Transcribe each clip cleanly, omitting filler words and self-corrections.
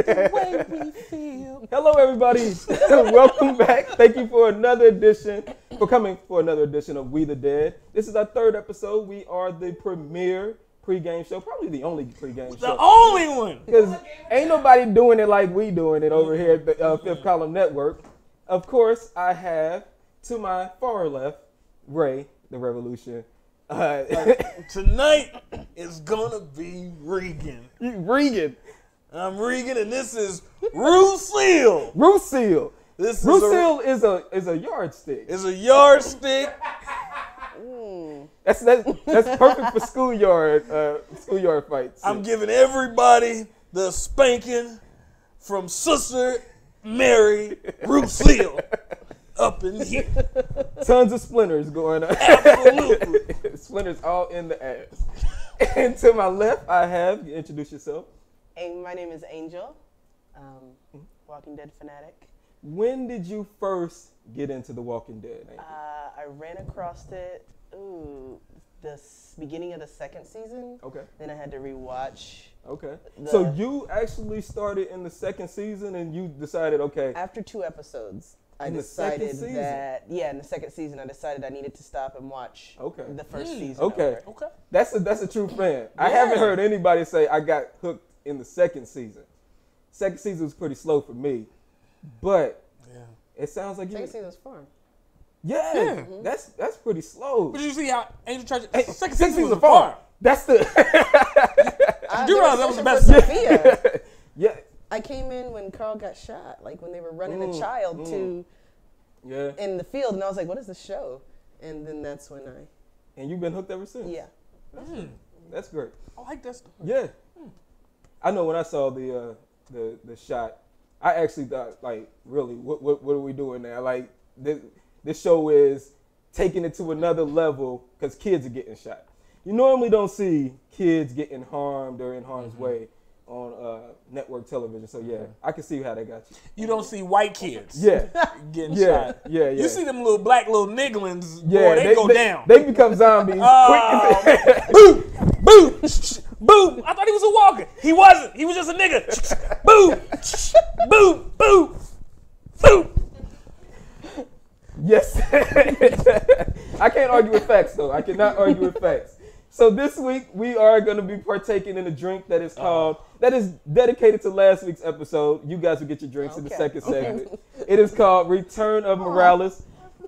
the way we feel. Hello, everybody. Welcome back. Thank you for coming for another edition of We the Dead. This is our third episode. We are the premier pregame show, probably the only pregame show. The only one. Because ain't nobody doing it like we doing it over here at the Fifth Column Network. Of course, I have to my far left, Ray, the Revolution. Tonight is gonna be Regan. Regan. I'm Regan, and this is Lucille. Lucille. This Lucille is a yardstick. Is a yardstick. That's perfect for schoolyard fights. I'm giving everybody the spanking from Sister Mary Lucille up in here. Tons of splinters going on. Absolutely. Splinters all in the ass. And to my left, I have, you introduce yourself. Hey, my name is Angel, Walking Dead fanatic. When did you first get into The Walking Dead, Angel? I ran across it, the beginning of the second season. Okay. Then I had to rewatch. Okay. So you actually started in the second season and you decided, okay. After 2 episodes, I in decided the second season? that, in the second season, I decided I needed to stop and watch the first season. Okay. Over. Okay. That's a true fan. I haven't heard anybody say I got hooked in the second season. Second season was pretty slow for me. But it sounds like Second season was fun. Yeah. That's pretty slow. But you see how Angel tried to... Hey, second season was a farm. That's the... You realize that was the best. Yeah. I came in when Carl got shot, like when they were running a child to in the field, and I was like, what is this show? And then that's when And you've been hooked ever since? Yeah. That's great. I like that stuff. Yeah. I know when I saw the shot, I actually thought, like, really, what are we doing now? Like, this show is taking it to another level because kids are getting shot. You normally don't see kids getting harmed or in harm's way on network television. So, I can see how they got you. You don't see white kids getting shot. Yeah. You see them little black little nigglings, yeah, boy, they go down. They become zombies quick. Boom, boom, boom. I thought he was a walker. He wasn't. He was just a nigga. Boom, boom, boom, boom. Yes. I can't argue with facts, though. I cannot argue with facts. So this week, we are going to be partaking in a drink that is that is dedicated to last week's episode. You guys will get your drinks in the second segment. It is called Return of Morales.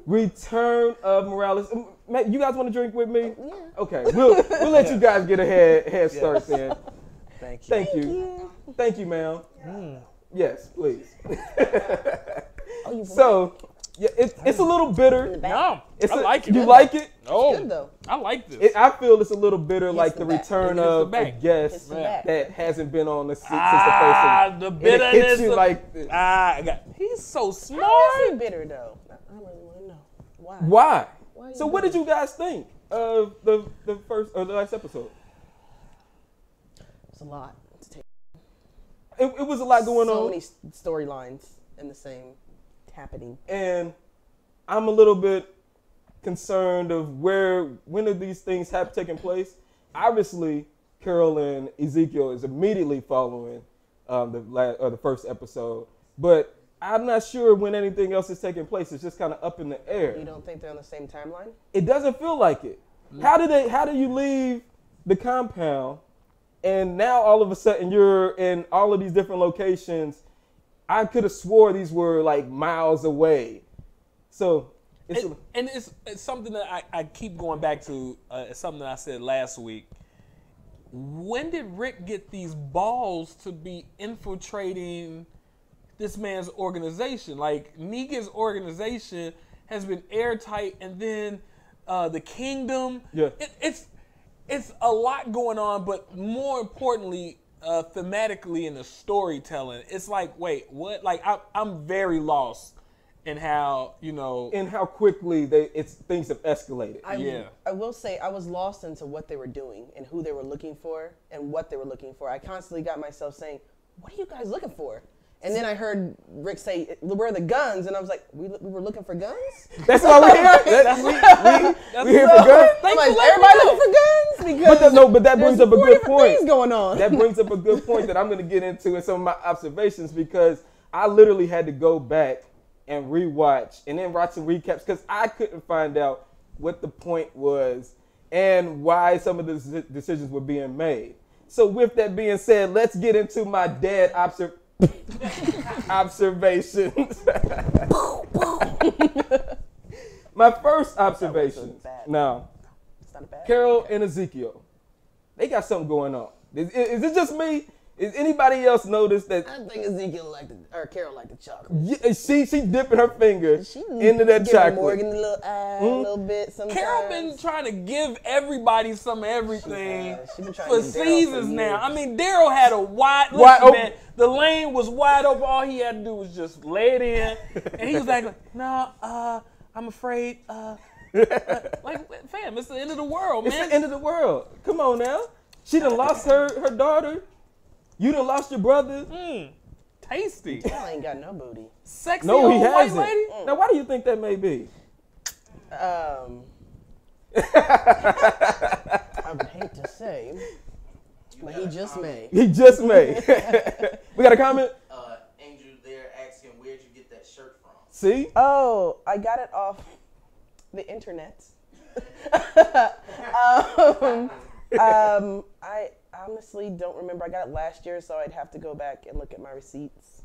Return of Morales. You guys want to drink with me? Yeah. Okay. We'll let you guys get a head start then. Thank you. Thank you. Thank you, ma'am. Yes, please. So... yeah, it's a little bitter. No, I like it. You like it? Oh, It's good, though. I like this. I feel it's a little bitter, like the the back. return It hits the of a back. guest Hits the back. that hasn't been on since the first. The And bitterness. it hits you He's so smart. Why is he bitter, though? I really want to know. Why? Why? Why So what did you guys think of the first or the last episode? It's a lot to take. It was a lot going So on, many storylines in the same happening. and I'm a little bit concerned of when are these things have taken place. Obviously, Carol and Ezekiel is immediately following the first episode, but I'm not sure when anything else is taking place. It's just kind of up in the air. You don't think they're on the same timeline? It doesn't feel like it. How do you leave the compound and now all of a sudden you're in all of these different locations? I could have swore these were like miles away. So it's something that I keep going back to. It's something that I said last week. When did Rick get these balls to be infiltrating this man's organization? Like, Negan's organization has been airtight, and then the kingdom. Yeah. It's a lot going on, but more importantly, thematically in the storytelling, it's like, wait, what? Like, I'm very lost in how, and how quickly things have escalated. I will say I was lost into what they were doing and who they were looking for and what they were looking for. I constantly got myself saying, what are you guys looking for? And then I heard Rick say, "Where are the guns?" And I was like, "We were looking for guns." That's why we're here. We here for guns. I'm like, everybody looking for guns because but that brings up a good point. Things going on. That brings up a good point that I'm going to get into in some of my observations, because I literally had to go back and rewatch and then watch some recaps because I couldn't find out what the point was and why some of the decisions were being made. So with that being said, let's get into my dad observations. My first observation. Now, Carol and Ezekiel, they got something going on. Is it just me? Is anybody else notice that? I think Ezekiel Carol liked the chocolate. Yeah, she dipping her finger into that chocolate. Morgan a little eye, a little bit. Sometimes. Carol been trying to give everybody some of everything she been trying for to seasons for now. years. I mean, Daryl had a wide open. man. The lane was wide open. All he had to do was just lay it in, and he was like, "No, I'm afraid." Like, fam, it's the end of the world, man. It's the end of the world. Come on now. She done lost her daughter. You done lost your brother. Tasty. Carol ain't got no booty. Sexy No, he old white hasn't. lady. Now, why do you think that may be? I would hate to say, but he just may. He just may. We got a comment? Angel there asking, where'd you get that shirt from? See? Oh, I got it off the internet. I honestly don't remember. I got it last year, so I'd have to go back and look at my receipts.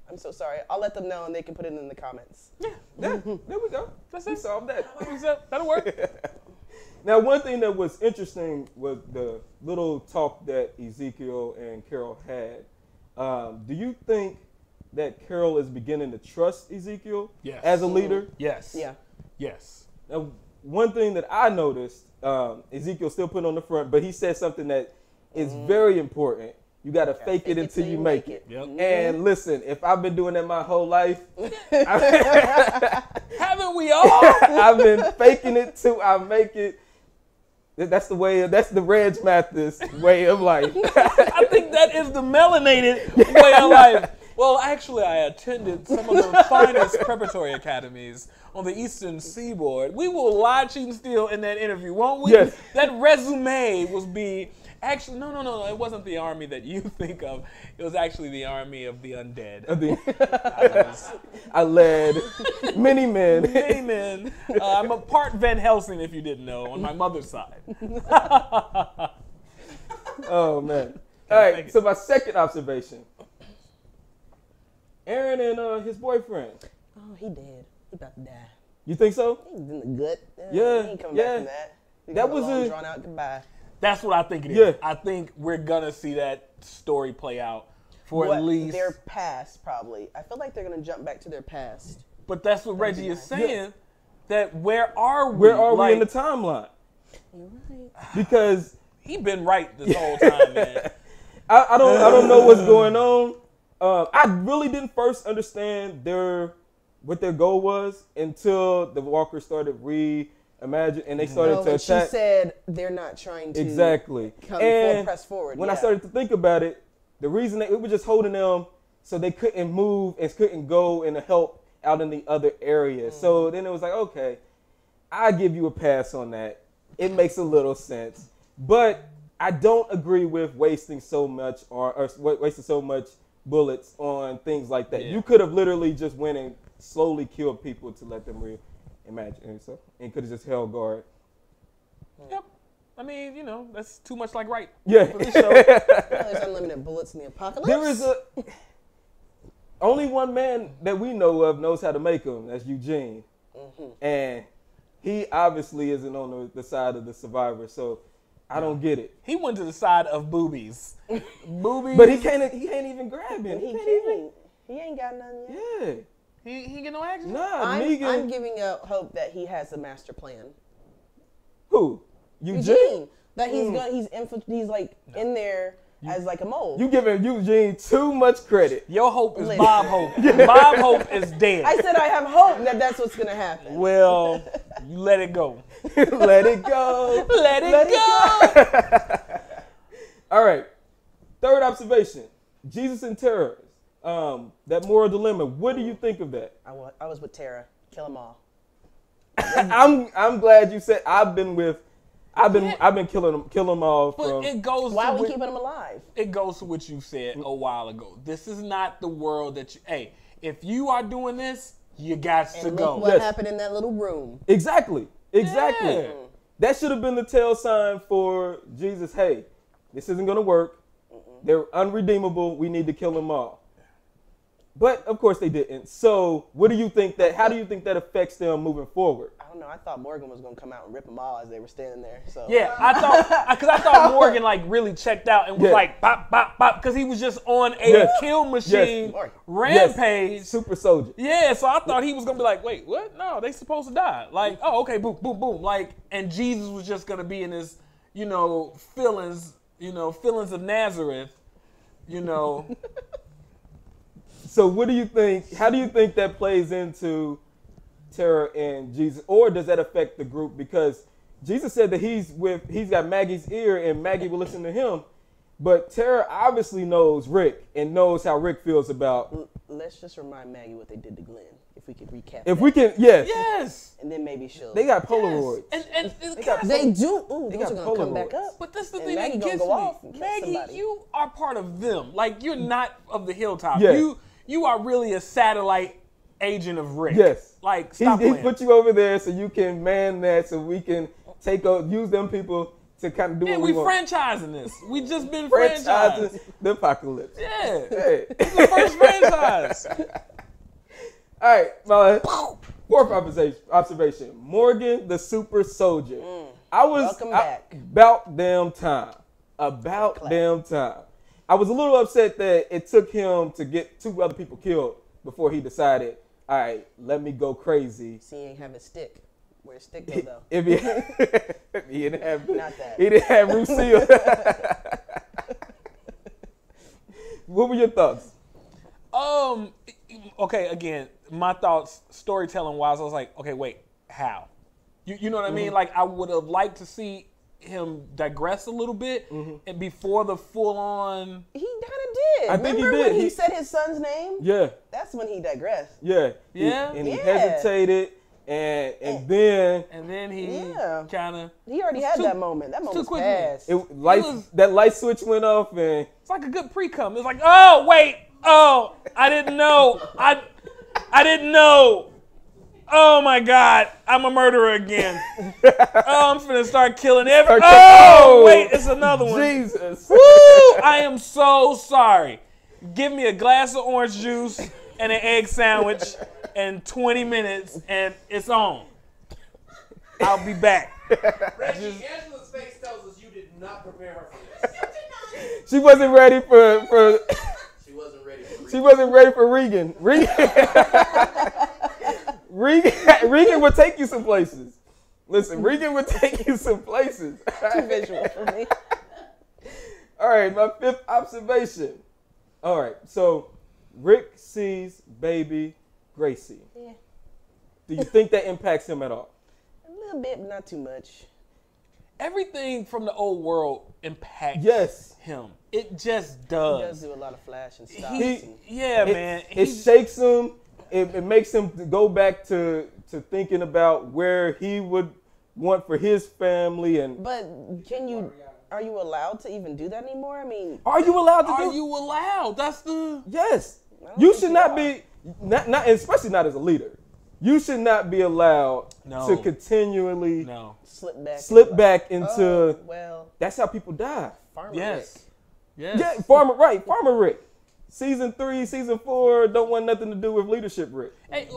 I'm so sorry. I'll let them know, and they can put it in the comments. Yeah, there we go. We solved that. That'll work. Now, one thing that was interesting was the little talk that Ezekiel and Carol had. Do you think that Carol is beginning to trust Ezekiel as a leader? Yes. Yeah. Yes. Now, one thing that I noticed, Ezekiel still put on the front, but he said something that is very important. You got to fake it until you make it. Yep. And listen, if I've been doing that my whole life, haven't we all? I've been faking it till I make it. That's the Reg Mathis way of life. I think that is the melanated way of life. Well, actually, I attended some of the finest preparatory academies on the Eastern Seaboard. We will lie, cheat, and steal in that interview, won't we? Yes. That resume actually, no, it wasn't the army that you think of. It was actually the army of the undead. I led many men. Many men. I'm a part Van Helsing, if you didn't know, on my mother's side. Oh, man. All right, so my second observation. Aaron and his boyfriend. Oh, he dead. He about to die. You think so? He's in the gut. Yeah, He ain't coming back from that. That was a a drawn out goodbye. That's what I think it is. Yeah. I think we're going to see that story play out for at least. Their past, probably. I feel like they're going to jump back to their past. But that's what Reggie is saying. That where are we? Where are we in the timeline? You're right. Because he been right this whole time, man. I don't know what's going on. I really didn't first understand what their goal was until the Walkers started reimagining and they started to attack. She said they're not trying to press forward. When I started to think about it, the reason it was just holding them so they couldn't move and couldn't go and help out in the other areas. So then it was like, okay, I give you a pass on that. It makes a little sense, but I don't agree with wasting so much or wasting so much bullets on things like that. Yeah. You could have literally just went and slowly killed people to let them reimagine themselves and could have just held guard. Yep. I mean, that's too much like right. Yeah. For this show. There's unlimited bullets in the apocalypse. There is only one man that we know of knows how to make them. That's Eugene. And he obviously isn't on the side of the survivor, so I don't get it. He went to the side of boobies. But he can't even grab him. He ain't got none yet. Yeah. He get no action? Nah, I'm giving out hope that he has a master plan. Who? Eugene? That he's like in there as like a mole. You giving Eugene too much credit. Your hope is Bob Hope. Bob Hope is dead. I said I have hope that that's what's going to happen. Well, you let it go. Let it go. Let it go. All right. Third observation. Jesus and terrorists. that moral dilemma. What do you think of that? I was with Tara. Kill them all. I'm glad you said. I've been killing them all. But it goes. Why are we keeping them alive? It goes to what you said a while ago. This is not the world that you. Hey, if you are doing this, you got to go. Look what happened in that little room. Exactly. Yeah. That should have been the tell sign for Jesus. Hey, this isn't gonna work. They're unredeemable. We need to kill them all. But of course they didn't. So what do you think that? How do you think that affects them moving forward? I don't know. I thought Morgan was gonna come out and rip them all as they were standing there. So yeah, I thought Morgan like really checked out and was like bop bop bop because he was just on a kill machine rampage. Yes. Super soldier. Yeah, so I thought he was gonna be like, wait, what? No, they supposed to die. Like, oh, okay, boom, boom, boom. Like, and Jesus was just gonna be in his, feelings of Nazareth, So what do you think? How do you think that plays into Tara and Jesus, or does that affect the group? Because Jesus said that he's got Maggie's ear and Maggie will listen to him, but Tara obviously knows Rick and knows how Rick feels about. Let's just remind Maggie what they did to Glenn. If we could recap. If we can, yes. Yes. And then maybe she'll. They got Polaroids. Yes. And they do. Ooh, they those got are gonna come back Polaroids. up. But that's the And thing Maggie that gonna gets go off me. and kill Maggie, somebody. you are part of them. Like, you're not of the hilltop. Yes. You are really a satellite agent of Rick. Yes. Like, stop He playing. put you over there so you can man that, so we can use them people to kind of do what we want. Franchising this. We just been Franchising franchised. the apocalypse. Yeah. Hey. It's the first franchise. All right, my fourth observation. Morgan, the super soldier. Welcome back. About damn time. About damn time. I was a little upset that it took him to get 2 other people killed before he decided, all right, let me go crazy. See, he ain't have a stick. Where's stick go though? He didn't have Not that. He didn't have Lucille. What were your thoughts? Okay, again, my thoughts, storytelling wise, I was like, okay, wait, how? You know what I mean? Like, I would have liked to see him digress a little bit and before the full on. He kind of did. I think he Remember did. when he said his son's name? Yeah. That's when he digressed. Yeah. Yeah? He hesitated and then he kind of. He already had that moment. That moment was past. That light switch went off and. It's like a good pre-cum. It's like, oh, wait. Oh, I didn't know. I didn't know. Oh my God, I'm a murderer again. Oh, I'm finna start killing everyone. Oh, wait, it's another one. Jesus. Woo! I am so sorry. Give me a glass of orange juice and an egg sandwich and 20 minutes and it's on. I'll be back. Reggie, Angela's face tells us you did not prepare her for this. She wasn't ready for She wasn't ready for Regan. She wasn't ready for Regan. Regan would take you some places. Listen, Regan would take you some places. Too visual for me. All right, my fifth observation. All right, so Rick sees baby Gracie. Yeah. Do you think that impacts him at all? A little bit, but not too much. Everything from the old world impacts him. It just does. He does do a lot of flash and stuff. Man. It shakes him. It makes him go back to thinking about where he would want for his family. But are you allowed to even do that anymore? I mean, are you allowed to? Are you allowed? That's the yes. You should not be not especially not as a leader. You should not be allowed to continually slip back into. That's how people die. Farmer Rick. Yeah, Farmer Rick. Season 3, Season 4 don't want nothing to do with leadership, Rick. Hey,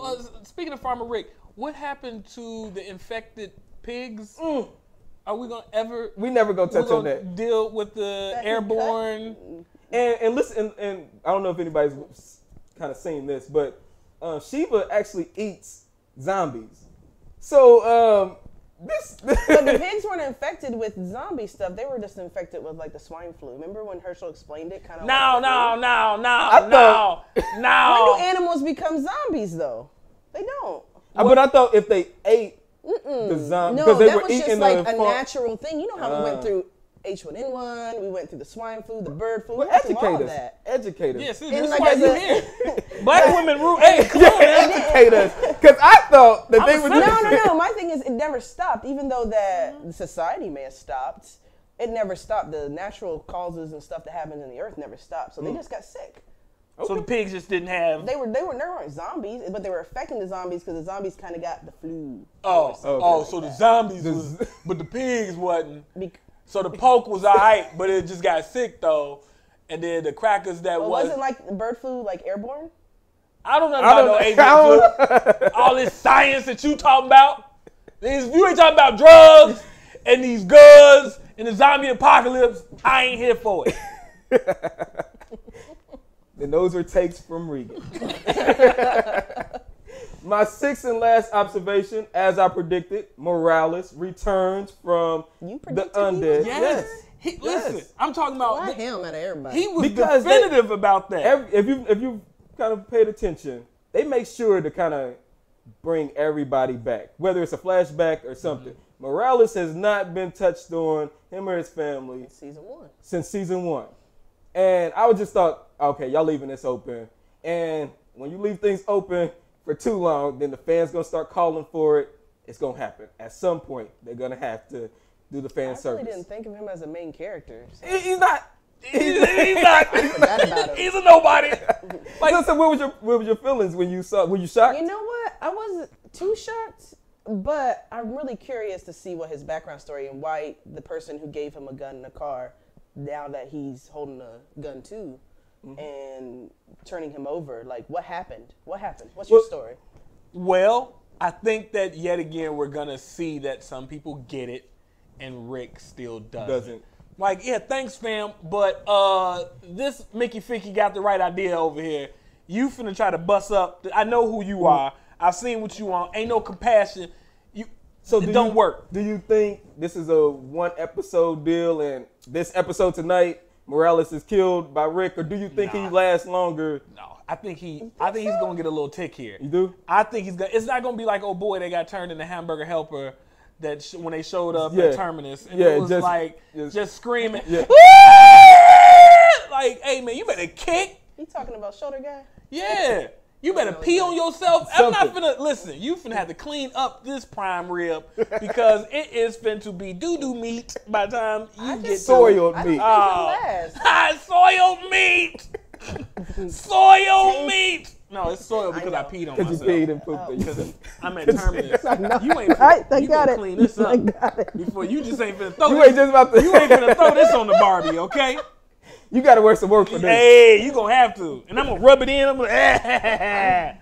speaking of Farmer Rick, what happened to the infected pigs? Are we gonna ever? We never gonna touch on that. Deal with the airborne. And listen, and I don't know if anybody's kind of seen this, but Sheba actually eats zombies. So But the pigs weren't infected with zombie stuff. They were just infected with like the swine flu. Remember when Herschel explained it? Kind of. No. When do animals become zombies though? They don't. But I thought if they ate the zombie, no, because they that were was eating just like a natural thing. You know how we went through H1N1. We went through the swine flu, the bird flu. Well, we went through all educate of us. that. Educate us. Yeah, see, And that's like why I you said- here. Black women rule. Hey, come on, man. Educate us. Because I thought that they were No. My thing is, it never stopped. Even though that the society may have stopped, it never stopped. The natural causes and stuff that happened in the earth never stopped. So they just got sick. So the pigs just didn't have. They weren't zombies, but they were affecting the zombies because the zombies kind of got the flu. So the zombies was, but the pigs wasn't. So the poke was alright, but it just got sick though. And then the crackers that wasn't like the bird flu like airborne? I don't know about no avian flu. All this science that you talking about. You ain't talking about drugs and these guns and the zombie apocalypse. I ain't here for it. And those were takes from Regan. My sixth and last observation, as I predicted, Morales returns from the undead. Yes. Listen, I'm talking about. Why him out of everybody? He was definitive about that. If you kind of paid attention, they make sure to kind of bring everybody back, whether it's a flashback or something. Mm-hmm. Morales has not been touched on, him or his family, since season one. And I just thought, okay, y'all leaving this open. And when you leave things open for too long, then the fans going to start calling for it. It's going to happen. At some point, they're going to have to do the fan service. I really didn't think of him as a main character. So. He's not. He's not. I forgot about him. He's a nobody. Like, so what was your feelings when you saw? Were you shocked? You know what? I wasn't too shocked, but I'm really curious to see what his background story and why the person who gave him a gun in a car, now that he's holding a gun too, and turning him over. Like, what happened? What's your story? Well, I think that yet again we're gonna see that some people get it, and Rick still doesn't. Like, yeah, thanks, fam, but this Mickey Ficky got the right idea over here. You finna try to bust up. I know who you are. I've seen what you want. Ain't no compassion. It don't work. Do you think this is a one episode deal, and this episode tonight, Morales is killed by Rick, or do you think he lasts longer? No, I think he's gonna get a little tick here. You do? I think he's gonna. It's not gonna be like, oh boy, they got turned into Hamburger Helper. That when they showed up at Terminus, and it was just screaming, like, hey man, you better kick. You talking about shoulder guy? Yeah. You better pee on yourself. I'm not finna, listen, you finna have to clean up this prime rib because it is finna be doo-doo meat by the time you get soiled meat. Soiled meat. Soiled meat. No, it's soiled because I peed on myself. Because you peed and pooped. Because I'm at Terminus. You ain't finna clean this up before you just ain't finna throw you ain't finna throw this on the Barbie, okay? You got to work some work for this. Hey, you gonna have to. And I'm gonna rub it in. I'm gonna,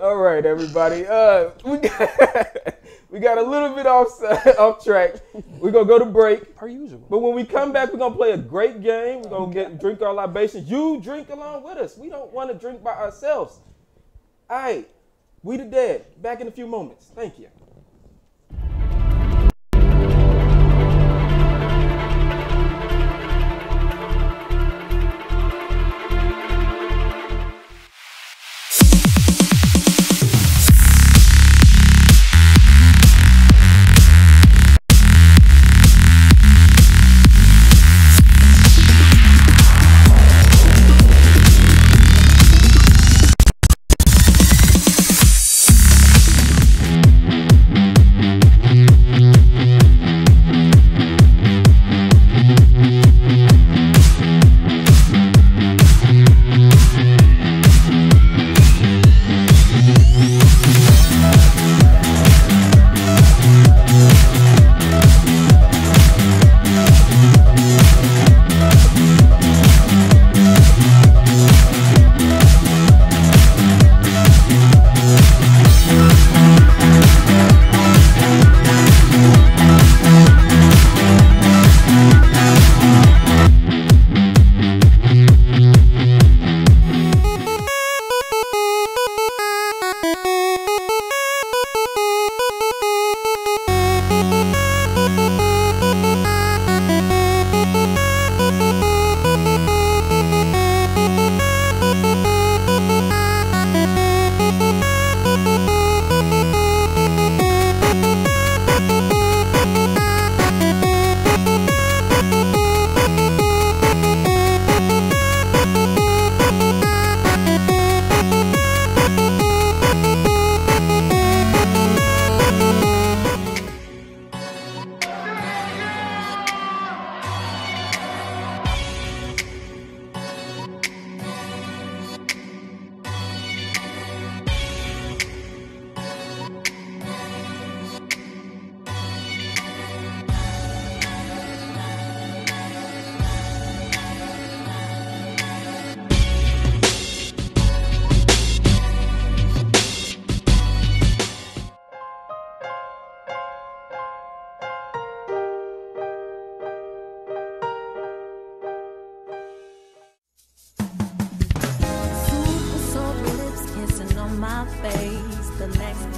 All right, everybody. We got a little bit off track. We're going to go to break. Per usual. But when we come back, we're going to play a great game. We're going to drink our libations. You drink along with us. We don't want to drink by ourselves. All right. We the Dead. Back in a few moments. Thank you.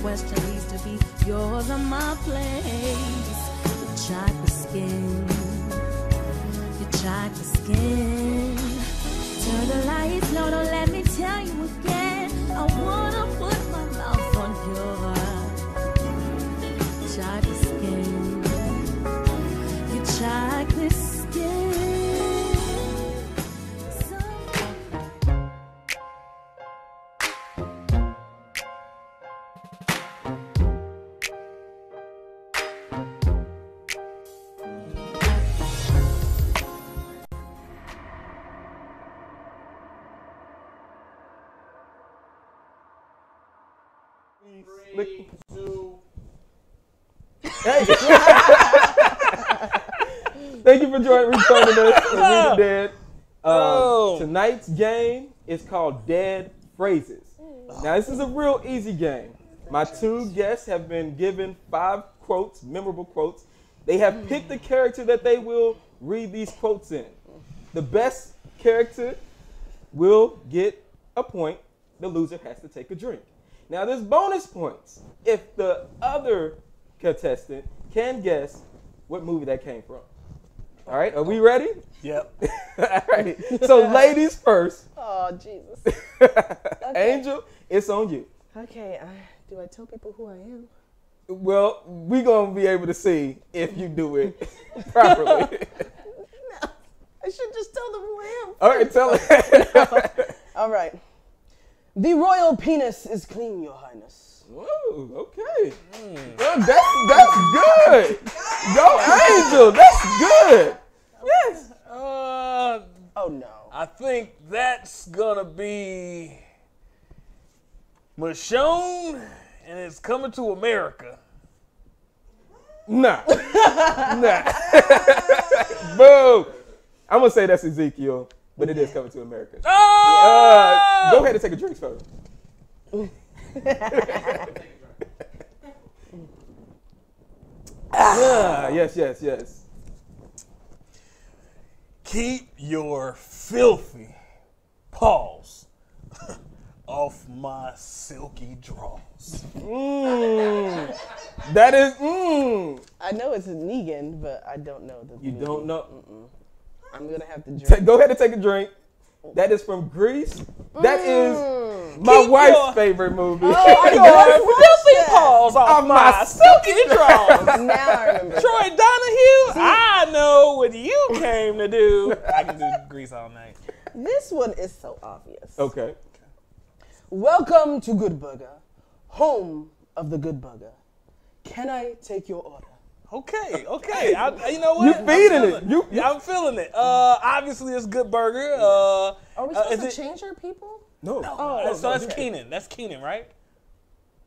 question needs to be yours or my place. Your chocolate skin, your chocolate skin. Turn the lights low, don't let me tell you again. I wanna put my mouth on your chocolate skin, your chocolate skin. Three, two. Hey. Thank you for returning us. We the Dead. Tonight's game is called Dead Phrases. Now, this is a real easy game. My two guests have been given 5 quotes, memorable quotes. They have picked a character that they will read these quotes in. The best character will get a point. The loser has to take a drink. Now, there's bonus points if the other contestant can guess what movie that came from. All right, are we ready? Yep. All right. So, ladies first. Oh, Jesus. Angel, it's on you. Okay, do I tell people who I am? Well, we're going to be able to see if you do it properly. No, I should just tell them who I am. All right, tell it. All right. The royal penis is clean, Your Highness. Whoa, okay. Well, that's good. Go, Angel. That's good. Yes. Oh, no. I think that's gonna be Michonne, and it's coming to America. Nah. Nah. Boom. I'm going to say that's Ezekiel, but it is coming to America. Oh! Go ahead and take a drink first. Yes. Keep your filthy paws off my silky drawers. That is, I know it's Negan, but I don't know the You movie. don't know? I'm going to have to drink. Go ahead and take a drink. That is from Greece. That is my Keep wife's your- favorite movie. Filthy paws off my silky drawers. Now I remember. Troy Donahue, I know what you came to do. I can do Grease all night. This one is so obvious. Okay. Welcome to Good Burger, home of the Good Burger. Can I take your order? Okay. You know what? You feeding it. I'm feeling it. Obviously, it's Good Burger. Are we supposed is to it- change our people? No. So that's Keenan. That's Keenan, right?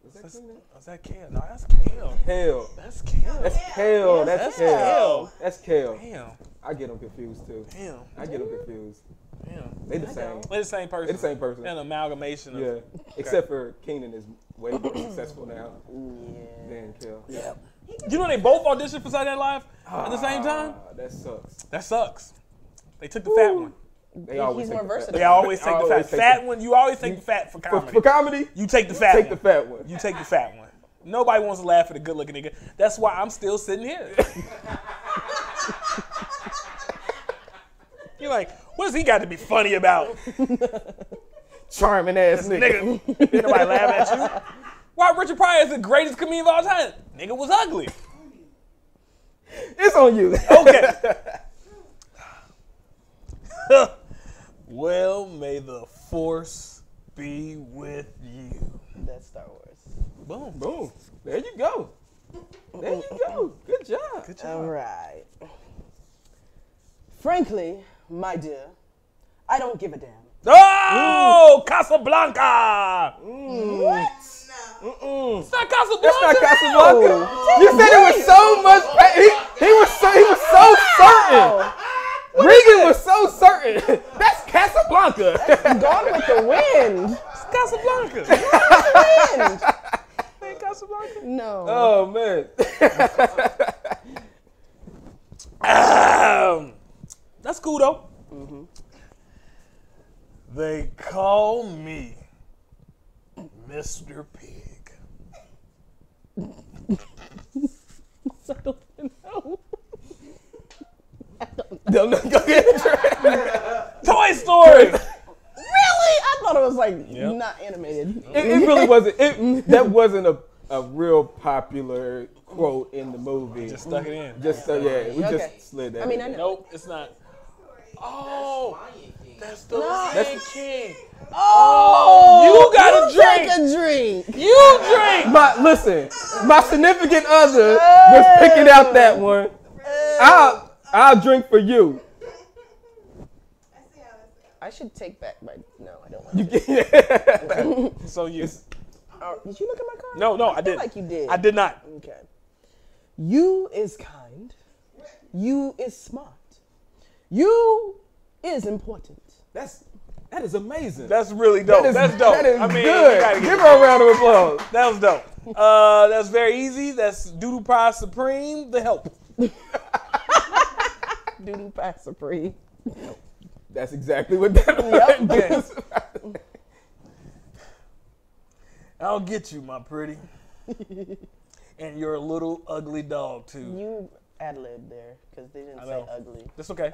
Is that Keenan? Is that Kale? No, that's Kale. Kale. That's Kale. That's Kale. That's Kale. Kale. That's Kale. Damn. I get them confused too. Damn. I get them confused. Damn. They the same. They're the same person. They're the same person. An amalgamation of. Yeah. Except for Keenan is way more successful now than Kale. Yeah. You know they both auditioned for Saturday Night Live at the same time? That sucks. That sucks. They took the fat one. They always He's take more the fat. versatile. They always take the always fat. take Fat the- one. You always take the fat for comedy. For comedy, You take the fat take one. the fat one. You take the fat one. Nobody wants to laugh at a good-looking nigga. That's why I'm still sitting here. You're like, what has he got to be funny about? Charming ass nigga. Nigga, ain't nobody laugh at you. Why Richard Pryor is the greatest comedian of all time? Nigga was ugly. It's on you. Okay. Well, may the force be with you. That's Star Wars. Boom. Boom. There you go. There you go. Good job. Good job. All right. Frankly, my dear, I don't give a damn. Oh, Casablanca! What? It's not Casablanca. That's not Casablanca. You said it was so much. He was so certain. Regan was so certain. That's Casablanca. Gone with the Wind. It's Casablanca. Wind. Ain't Casablanca? No. Oh man. That's cool though. Mm-hmm. They call me Mr. Pig. I don't know. Go ahead. Toy Story. Really? I thought it was like Yep. not animated. It really wasn't. That wasn't a real popular quote in the movie. Just stuck it in. Just so yeah, we Okay. just slid that. I mean, in. I know. Nope, it's not. Oh, that's the No. Lion King. Oh, You got a drink. Take a drink. You drink. Listen, my significant other was picking out that one. I'll drink for you. I should take back my. No, I don't want You to. get So you. Did you look at my card? No, I feel didn't. like you did. I did not. Okay. You is kind. You is smart. You is important. that is amazing. That's really dope. That's dope. That is I mean, good. you gotta Give her a round of applause. That was dope. That's very easy. That's Doodle Pie Supreme, The Help. Doodoo Pie Supreme. That's exactly what that was. Okay. I'll get you, my pretty. And you're a little ugly dog too. You ad-libbed there because they didn't I say know. ugly. That's okay.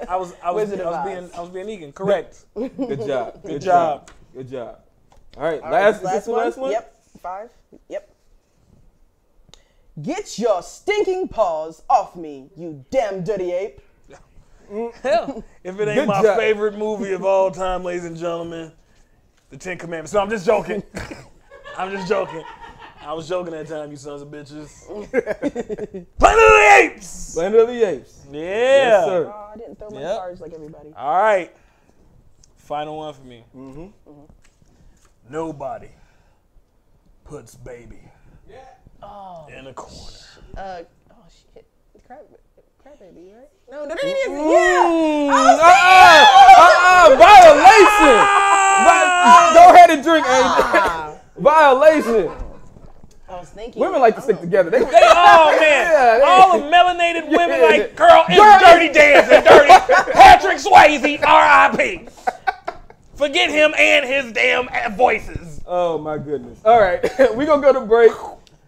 I was Wizard of Oz. being Egan. Correct. Good job. Good job. Good job. All right, All right, is this the last one? Yep. 5. Yep. Get your stinking paws off me, you damn dirty ape. Hell, if it ain't Good my job. favorite movie of all time, ladies and gentlemen, The Ten Commandments. So I'm just joking. I'm just joking. I was joking that time, you sons of bitches. Planet of the Apes! Planet of the Apes. Yeah. Yes, sir. Oh, I didn't throw my Yep. cards like everybody. All right. Final one for me. Mm-hmm. Nobody puts baby Oh. in a corner. Oh shit. Crab baby, right? No, yeah. Violation. Go ahead and drink, Angel. Violation. I was thinking. Women like to stick together. They, Oh, man. Yeah, All the melanated women Yeah. like, girl, it's Dirty Dancing, Dirty. Patrick Swayze, R.I.P. Forget him and his damn voices. Oh my goodness. All right, we're gonna go to break.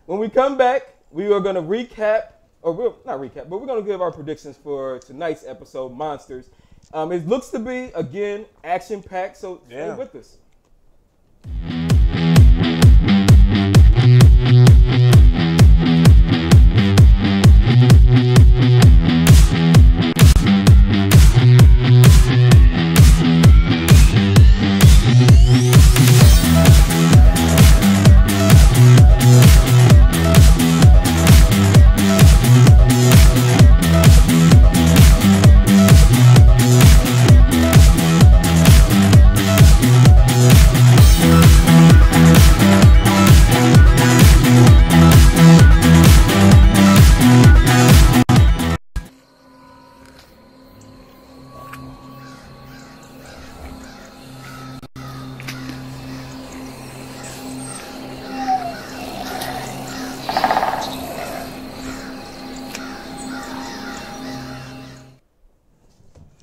When we come back, we are gonna recap, or we'll not recap, but we're gonna give our predictions for tonight's episode, Monsters. It looks to be again action-packed, so stay Yeah. with us.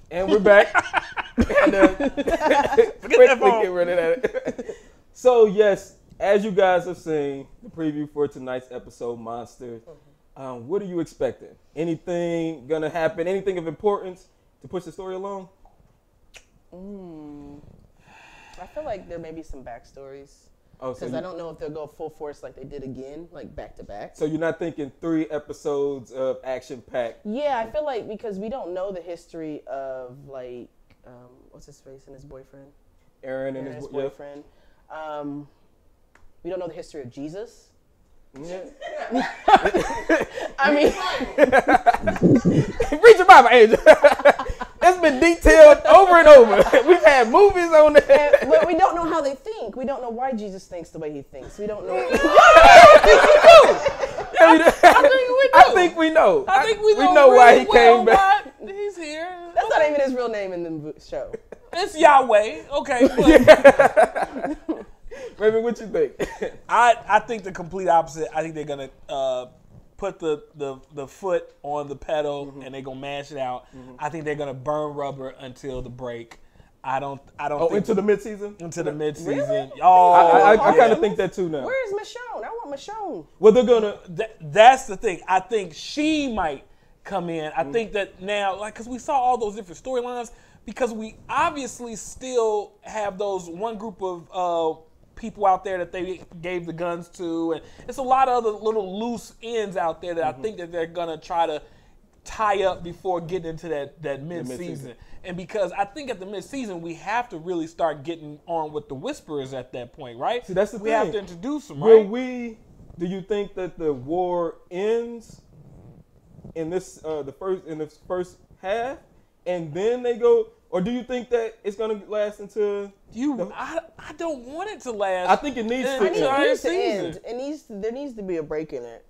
And we're back. And, that phone. get rid of that. So yes, as you guys have seen, the preview for tonight's episode, Monsters. What are you expecting? Anything gonna happen? Anything of importance to push the story along? I feel like there may be some backstories. Oh, so Because I don't know if they'll go full force like they did again, like back to back. So you're not thinking 3 episodes of action-packed? Yeah, I feel like because we don't know the history of like, what's his face and his boyfriend? Aaron and His his boyfriend. We don't know the history of Jesus. Yeah. I mean, Read your Bible, Angel. It's been detailed over and over. We've had movies on that. but we don't know how they think. We don't know why Jesus thinks the way he thinks. We don't know. I think we know. I think we know, know why really he came well back. why he's here. That's not even his real name in the show. It's Yahweh. Okay. But Raven, what you think? I think the complete opposite. I think they're gonna put the foot on the pedal and they're gonna mash it out. I think they're gonna burn rubber until the break. I don't think Into the mid-season? into the mid-season. Really? Oh, I yeah. kind of think that too now. Where is Michonne? I want Michonne. Well, they're gonna. That's the thing. I think she might come in. I think that now, like, because we saw all those different storylines, because we obviously still have those one group of people out there that they gave the guns to, and it's a lot of other little loose ends out there that I think that they're gonna try to tie up before getting into that mid-season. And because I think at the mid-season we have to really start getting on with the Whisperers at that point, right? See, that's the we thing. have to introduce them, Will right? do you think that the war ends in this in the first half, and then they go, or do you think that it's gonna last until I don't want it to last. I think it needs to I need end. it needs to end. There needs to be a break in it,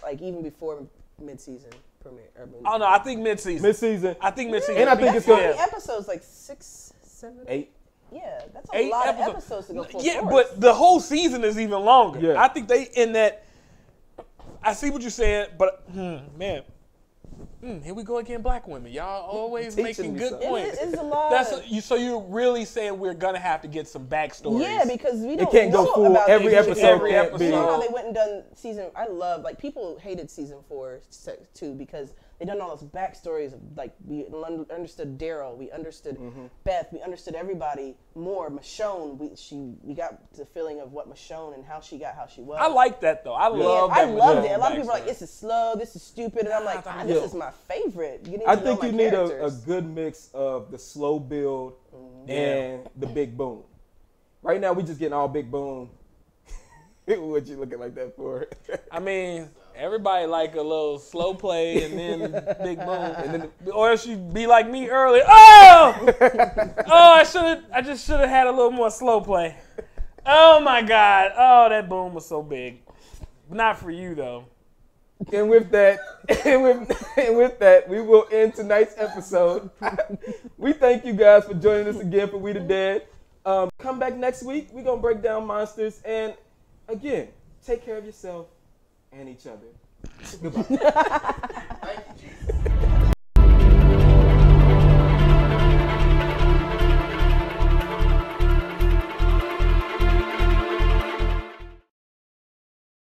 like even before mid-season premiere. Oh no, I think mid-season. I think mid-season, And I think That's it's how gonna many episodes, like 6, 7, 8. Yeah, that's a 8 lot episodes. of episodes to go full Yeah, force. but the whole season is even longer. Yeah. I think they in that. I see what you're saying, but man, here we go again. Black women, y'all always Teaching making me good something. points. It's a lot. So you're really saying we're gonna have to get some backstories? Yeah, because we don't can't go know full about every these episode characters. can't be- You know how they went and done season. I love, like, people hated season 4 too because they done all those backstories of, like, we understood Daryl, we understood Beth, we understood everybody more. Michonne, we got the feeling of what Michonne and how she got how she was. I like that though. I love I that. loved Michonne it. A lot of people are backstory. like, this is slow, this is stupid, and I'm like, this is my favorite. You need to I know think my you need a characters. good mix of the slow build and the big boom. Right now, we just getting all big boom. What you looking like that for? I mean, everybody like a little slow play and then big boom, and then or else you be like me earlier. Oh, I just should have had a little more slow play. Oh my God! Oh, that boom was so big. Not for you though. And with that, we will end tonight's episode. We thank you guys for joining us again for We the Dead. Come back next week. We're gonna break down monsters, and again, take care of yourself and each other. Goodbye.